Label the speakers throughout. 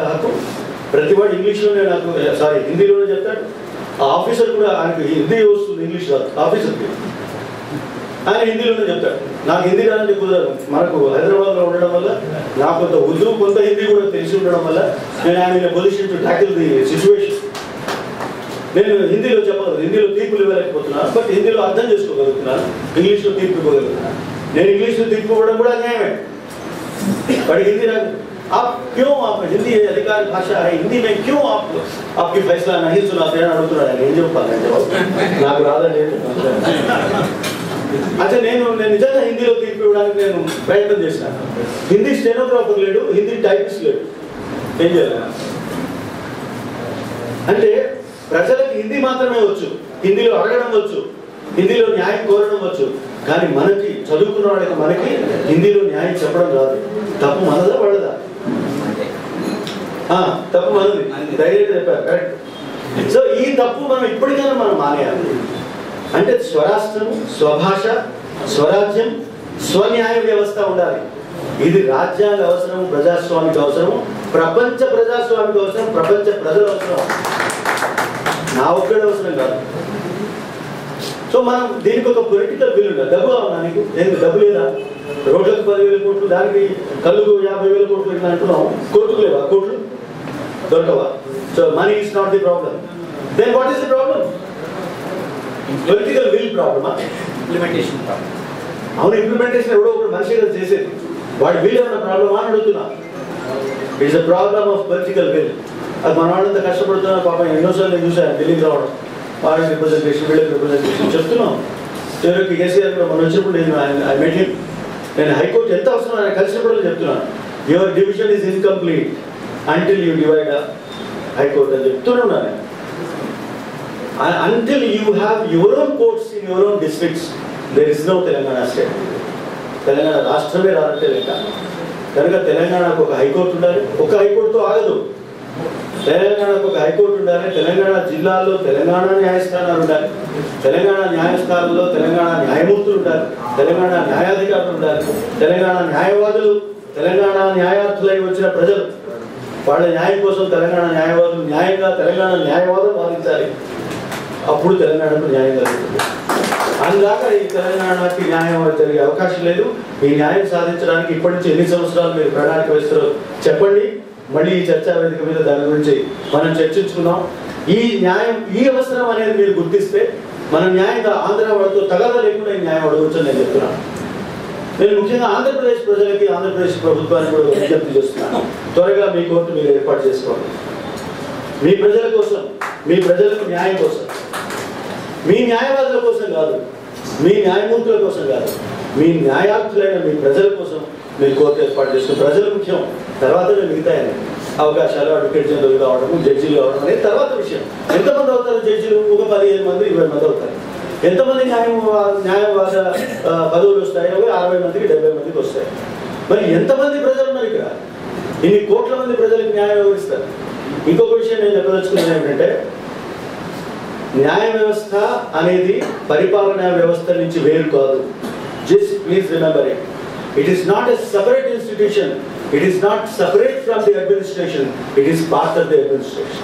Speaker 1: నాకు ప్రతివాడు ఇంగ్లీష్లోనే నాకు సారీ హిందీలోనే చెప్తాడు. ఆ ఆఫీసర్ కూడా ఆయనకి హిందీ వస్తుంది, ఇంగ్లీష్ రాదు ఆఫీసర్కి, ఆయన హిందీలోనే చెప్తాడు. నాకు హిందీ రాదని కుదరదు. మనకు హైదరాబాద్లో ఉండడం వల్ల నాకు కొంత ఉర్దూ కొంత హిందీ కూడా తెలిసి ఉండడం వల్ల నేను ఆయన position to tackle the situation. నేను హిందీలో చెప్పగలను, హిందీలో తీర్పులు ఇవ్వలేకపోతున్నాను, బట్ హిందీలో అర్థం చేసుకోగలుగుతున్నాను, ఇంగ్లీష్లో తీర్పు ఇవ్వగలుగుతున్నాను. నేను ఇంగ్లీష్లో తీర్పు ఇవ్వడం కూడా న్యాయమే, बट हिंदी आप क्यों आप हिंदी अधिकार भाषा है, हिंदी में क्यों आप आपकी फैसला नहीं सुनाते हैं అడుగుతున్నాడు. ఏం చెప్పాలి నాకు రాదని. అచ్చా నేను నిజంగా హిందీలో తీర్పు ఇవ్వడానికి నేను ప్రయత్నం చేశాను. హిందీ స్టెనోగ్రాఫర్ లేడు, హిందీ టైపిస్ట్ లేడు, ఏం చేయాలి అంటే ప్రజలకు హిందీ మాత్రమే వచ్చు, హిందీలో అడగడం వచ్చు, హిందీలో న్యాయం కోరడం వచ్చు, కానీ మనకి చదువుకున్న వాళ్ళకి మనకి హిందీలో న్యాయం చెప్పడం రాదు. తప్పు మనదా వాళ్ళదా? తప్పు మనది, డైరెక్ట్ చెప్పారు, కరెక్ట్. సో ఈ తప్పు మనం ఇప్పటికైనా మనం మానేయాలి. అంటే స్వరాష్ట్రం, స్వభాష, స్వరాజ్యం, స్వన్యాయ వ్యవస్థ ఉండాలి. ఇది రాజ్యాంగ అవసరం, ప్రజాస్వామిక అవసరం, ప్రపంచ ప్రజాస్వామిక అవసరం, ప్రపంచ ప్రజల అవసరం, నా ఒక్కడే అవసరం కాదు. సో మనం దీనికి ఒక పొలిటికల్ బిల్ ఉండాలి. డబ్బు కావాలా నీకు? ఎందుకు డబ్బు లేదా? రోడ్లకు 10,000 కోట్లు, దానికి కళ్ళుకు 50,000 కోట్లు ఇట్లా అంటున్నాం. కోర్టుకు లేవా? కోట్లు దొరకవా? So money is not the problem. Then what is the problem? Political will ప్రాబ్లమా? Implementation problem. అవును, ఇంప్లిమెంటేషన్ ఎవడో ఒకటి మనిషి కదా చేసేది. వాడి విల్ ఏమైనా ప్రాబ్లమా అని అడుగుతున్నా. It's a problem of political will. అది మన వాళ్ళంతా కష్టపడుతున్నారు పాపం. ఎన్నోసార్లు నేను చూసాను ఢిల్లీకి రావడం, వాళ్ళకి రిప్రజెంటేషన్, వీళ్ళకి రిప్రజెంటేషన్ చెప్తున్నాం. చివరికి కేసీఆర్ కూడా మనం వచ్చినప్పుడు నేను హైకోర్టు ఎంత అవసరం ఆయన కలిసినప్పుడు చెప్తున్నాను, your division is incomplete until you divide high court అని చెప్తూనే ఉన్నాను. Until you have your own courts in your own districts there is no Telangana state. Telangana రాష్ట్రమే రానంటే లెక్క. కనుక తెలంగాణకు ఒక హైకోర్టు ఉండాలి. ఒక హైకోర్టుతో ఆగదు, తెలంగాణకు ఒక హైకోర్టు ఉండాలి. తెలంగాణ జిల్లాల్లో తెలంగాణ న్యాయస్థానాలు ఉండాలి. తెలంగాణ న్యాయస్థానాల్లో తెలంగాణ న్యాయమూర్తులు ఉండాలి. తెలంగాణ న్యాయాధికారులు ఉండాలి. తెలంగాణ న్యాయవాదులు, తెలంగాణ న్యాయార్థులై వచ్చిన ప్రజలు, వాళ్ళ న్యాయం కోసం తెలంగాణ న్యాయవాదులు న్యాయంగా తెలంగాణ న్యాయవాదం వాదించాలి. అప్పుడు తెలంగాణకు న్యాయం జరుగుతుంది. అందుదాకా ఈ తెలంగాణకి న్యాయం జరిగే అవకాశం లేదు. ఈ న్యాయం సాధించడానికి ఇప్పటి నుంచి ఎన్ని సంవత్సరాలు మీరు ప్రణాళిక వేస్తారో చెప్పండి. మళ్ళీ ఈ చర్చా వేదిక మీద దాని గురించి మనం చర్చించుకున్నాం. ఈ న్యాయం, ఈ అవసరం అనేది మీరు గుర్తిస్తే మనం న్యాయంగా ఆంధ్ర వాళ్ళతో తగాదా లేకుండా ఈ న్యాయం అడగవచ్చు అని నేను చెప్తున్నాను. నేను ముఖ్యంగా ఆంధ్రప్రదేశ్ ప్రజలకి, ఆంధ్రప్రదేశ్ ప్రభుత్వానికి కూడా విజ్ఞప్తి చేస్తున్నాను. త్వరగా మీ కోర్టు మీరు ఏర్పాటు చేసుకోండి. మీ ప్రజల కోసం, మీ ప్రజలకు న్యాయం కోసం, మీ న్యాయవాదుల కోసం కాదు, మీ న్యాయమూర్తుల కోసం కాదు, మీ న్యాయార్థులైన మీ ప్రజల కోసం మీరు కోర్టు ఏర్పాటు చేసుకుని, ప్రజలు ముఖ్యం, తర్వాత మిగతాయని అవకాశాలు, అడ్వకేట్ జనరల్ కావడం, జడ్జీలు కావడం అనేది తర్వాత విషయం. ఎంతమంది అవుతారు జడ్జీలు? ఒక 15 మంది 20 మంది అవుతారు. ఎంతమంది న్యాయవాద పదవులు వస్తాయి? 60 మందికి 70 మందికి వస్తాయి. మరి ఎంతమంది ప్రజలు ఉన్నారు ఇక్కడ? ఇన్ని కోట్ల మంది ప్రజలకు న్యాయం వివరిస్తారు. ఇంకొక విషయం నేను చెప్పదలుచుకున్నది ఏంటంటే, న్యాయ వ్యవస్థ అనేది పరిపాలనా వ్యవస్థ నుంచి వేరు కాదు. Just please remember it. It is not a separate institution. It is not separate from the administration. It is part of the administration.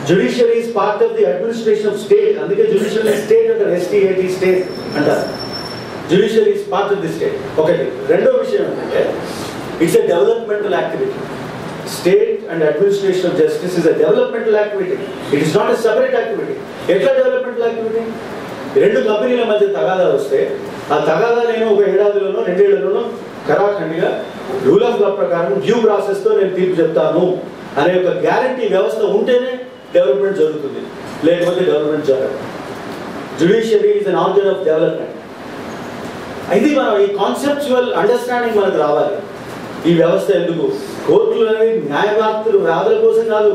Speaker 1: Judiciary is part of the administration of state. అందుకే judiciary is state under STAT state అంటారు. Judiciary is part of the state. ఒకటి. రెండో విషయం ఏంటంటే, it's a developmental activity. State and administration of justice is a developmental activity. It is not a separate activity. ఎట్లా developmental activity? రెండు కంపెనీల మధ్య తగాదా వస్తే ఆ తగాదా నేను ఒక ఏడాదిలోనో 2 ఏళ్లలోనో కరాఖండిగా రూల్ ఆఫ్ లా ప్రకారం డ్యూ ప్రాసెస్తో నేను తీర్పు చెప్తాను అనే ఒక గ్యారంటీ వ్యవస్థ ఉంటేనే డెవలప్మెంట్ జరుగుతుంది, లేకపోతే డెవలప్మెంట్ జరగదు. Judiciary is an organ of development. ఇది మనం ఈ కాన్సెప్చువల్ అండర్స్టాండింగ్ మనకు రావాలి. ఈ వ్యవస్థ ఎందుకు? కోర్టులు అనేవి న్యాయవాదులు వాదుల కోసం కాదు,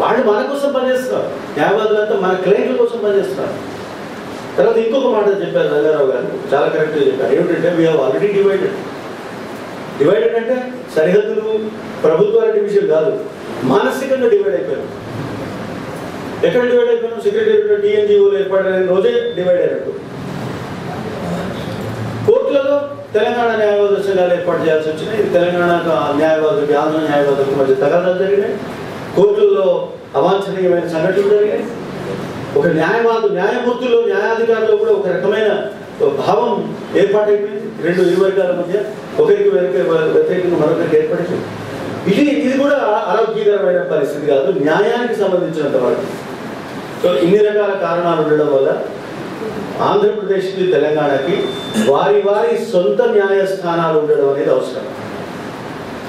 Speaker 1: వాళ్ళు మన కోసం పనిచేస్తున్నారు. న్యాయవాదులంతా మన క్లయింట్ల కోసం పనిచేస్తున్నారు. తర్వాత ఇంకొక మాట చెప్పారు రంగారావు గారు, చాలా కరెక్ట్గా చెప్పారు. ఏమిటంటే, we have already divided. Divided అంటే సరిహద్దులు ప్రభుత్వాల డివిజన్ కాదు, మానసికంగా డివైడ్ అయిపోయారు. ఎక్కడ డివైడ్ అయిపోయాం? సెక్రటేరియట్ టీఎన్జిఓలు ఏర్పడిన రోజే డివైడ్ అయినట్టు. కోర్టులలో తెలంగాణ న్యాయవాద సంఘాలు ఏర్పాటు చేయాల్సి వచ్చినాయి. తెలంగాణ న్యాయవాదులకి ఆంధ్ర న్యాయవాదులకు మధ్య తగాదాలు జరిగినాయి. కోర్టుల్లో అవాంఛనీయమైన సంఘటనలు జరిగాయి. ఒక న్యాయమూర్తుల్లో న్యాయాధికారులు కూడా ఒక రకమైన భావం ఏర్పాటైపోయింది. రెండు వర్గాల మధ్య ఒకరికి వ్యతిరేకంగా మరొకరికి ఏర్పడింది. ఇది కూడా ఆరోగ్యకరమైన పరిస్థితి కాదు న్యాయానికి సంబంధించినంత వరకు. సో ఇన్ని రకాల కారణాలు ఉండడం వల్ల ఆంధ్రప్రదేశ్కి తెలంగాణకి వారి సొంత న్యాయస్థానాలు ఉండడం అనేది అవసరం.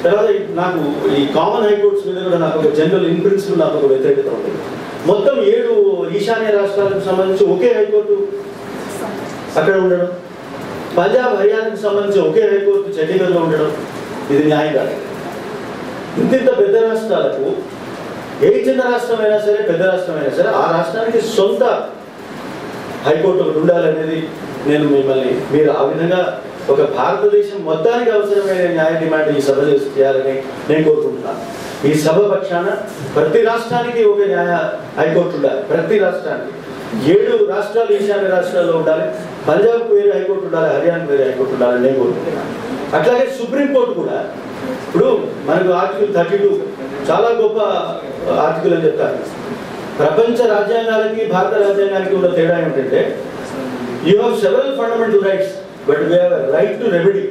Speaker 1: తర్వాత నాకు ఈ కామన్ హైకోర్ట్స్ మీద కూడా నాకు ఒక జనరల్ ఇన్ ప్రిన్సిపల్ నాకు ఒక వ్యతిరేకత ఉంటుంది. మొత్తం 7 ఈశాన్య రాష్ట్రాలకు సంబంధించి ఒకే హైకోర్టు అక్కడ ఉండడం, పంజాబ్ హర్యానాకు సంబంధించి ఒకే హైకోర్టు చండీగఢ్లో ఉండడం, ఇది న్యాయం కాదు. ఇంత పెద్ద రాష్ట్రాలకు ఏ చిన్న రాష్ట్రమైనా సరే పెద్ద రాష్ట్రమైనా సరే ఆ రాష్ట్రానికి సొంత హైకోర్టు ఒకటి ఉండాలనేది నేను మీరు ఆ విధంగా ఒక భారతదేశం మొత్తానికి అవసరమైన న్యాయ డిమాండ్ ఈ సభ చేయాలని నేను కోరుకుంటున్నాను. ఈ సభ పక్షాన ప్రతి రాష్ట్రానికి ఒక న్యాయ హైకోర్టు ఉండాలి. ప్రతి రాష్ట్రానికి 7 రాష్ట్రాలు ఈశాన్య రాష్ట్రాల్లో ఉండాలి. పంజాబ్కు వేరే హైకోర్టు ఉండాలి, హర్యానాకు వేరే హైకోర్టు ఉండాలని నేను కోరుకుంటున్నాను. అట్లాగే సుప్రీంకోర్టు కూడా ఇప్పుడు మనకు ఆర్టికల్ 32 చాలా గొప్ప ఆర్టికల్ అని చెప్తారు. ప్రపంచ రాజ్యాంగాలకి భారత రాజ్యాంగానికి ఉన్న తేడా ఏంటంటే you have several fundamental rights but we have right to remedy.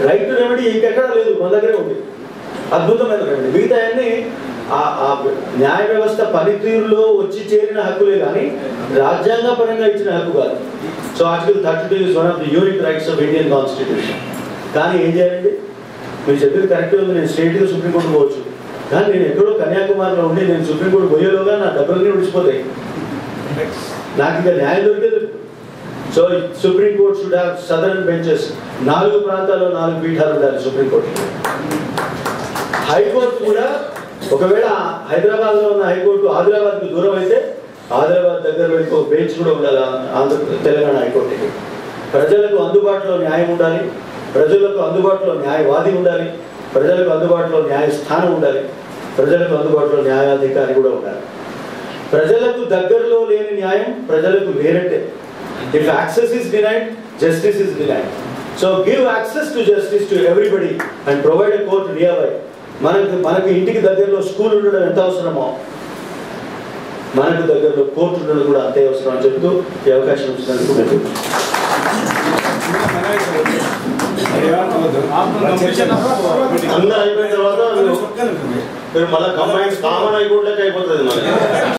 Speaker 1: Right to remedy ఇంకెక్కడా లేదు, మన దగ్గరే ఉంది. అద్భుతమైన రెమెడీ. మిగతా అన్ని న్యాయ వ్యవస్థ పనితీరులో వచ్చి చేరిన హక్కులే కానీ రాజ్యాంగ పరంగా ఇచ్చిన హక్కు కాదు. So article 32 is one of the unique rights of Indian constitution. కానీ ఏం చేయాలండి, మీరు చెప్పేది కరెక్ట్గా ఉంది. నేను స్ట్రైట్గా సుప్రీంకోర్టు పోవచ్చు, కానీ నేను ఎక్కడో కన్యాకుమారిలో ఉండి నేను సుప్రీంకోర్టు పోయేలోగా నా డబ్బులన్నీ విడిచిపోతాయి, నాకు ఇంకా న్యాయం దొరికేది. So supreme court should have southern benches. 4 ప్రాంతాల్లో 4 పీఠాలు ఉండాలి సుప్రీంకోర్టు. హైకోర్టు కూడా ఒకవేళ హైదరాబాద్లో ఉన్న హైకోర్టు ఆదిలాబాద్కు దూరం అయితే ఆదిలాబాద్ దగ్గరలో ఇంకో బెంచ్ కూడా ఉండాలి తెలంగాణ హైకోర్టుకి. ప్రజలకు అందుబాటులో న్యాయం ఉండాలి, ప్రజలకు అందుబాటులో న్యాయవాది ఉండాలి, ప్రజలకు అందుబాటులో న్యాయస్థానం ఉండాలి, ప్రజలకు అందుబాటులో న్యాయాధికారి కూడా ఉండాలి. ప్రజలకు దగ్గరలో లేని న్యాయం ప్రజలకు లేనట్టే. If access is denied, justice is denied. So give access to justice to everybody and provide a court near by. మనకు ఇంటికి దగ్గరలో స్కూల్ ఉండడం ఎంత అవసరమో మనకు దగ్గరలో కోర్టు ఉండడం కూడా అంతే అవసరం అని చెప్తూ ఈ అవకాశం ఇచ్చినందుకు అందరూ అయిపోయిన తర్వాత మీరు మళ్ళీ కంబైన్స్ కామన్ హైకోర్టులోకి అయిపోతుంది.